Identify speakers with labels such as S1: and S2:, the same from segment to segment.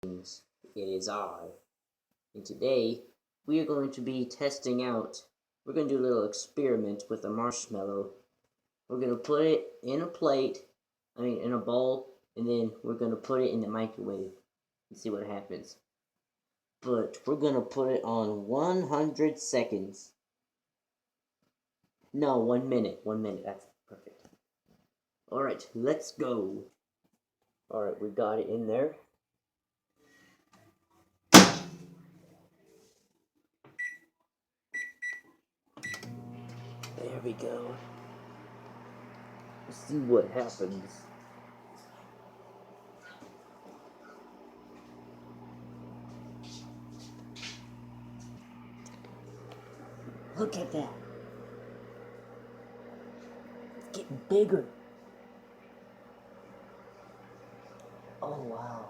S1: It is I, and today we are going to be testing out. We're going to do a little experiment with a marshmallow. We're going to put it in a plate, in a bowl, and then we're going to put it in the microwave and see what happens. But we're going to put it on 100 seconds. No, 1 minute. 1 minute. That's perfect. Alright, let's go. Alright, we got it in there. There we go. Let's see what happens. Look at that. It's getting bigger. Oh, wow.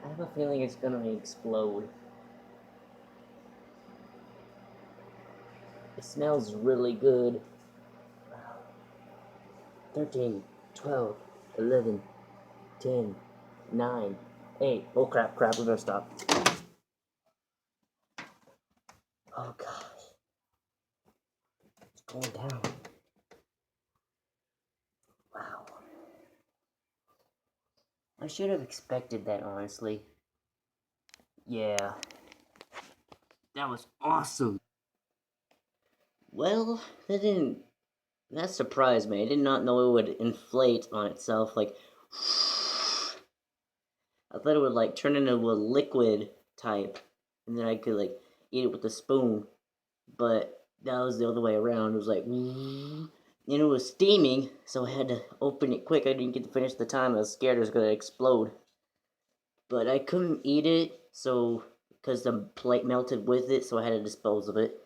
S1: I have a feeling it's gonna explode. It smells really good. 13, 12, 11, 10, 9, 8. Oh crap, we better stop. Oh gosh. It's going down. Wow. I should have expected that, honestly. Yeah. That was awesome. Well, that surprised me. I did not know it would inflate on itself, like, I thought it would, like, turn into a liquid type, and then I could, like, eat it with a spoon, but that was the other way around. It was like, and it was steaming, so I had to open it quick. I didn't get to finish the time. I was scared it was gonna explode. But I couldn't eat it, so, because the plate melted with it, so I had to dispose of it.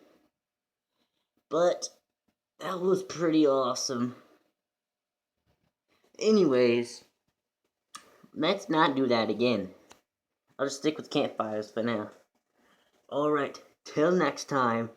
S1: But that was pretty awesome. Anyways, let's not do that again. I'll just stick with campfires for now. Alright, till next time.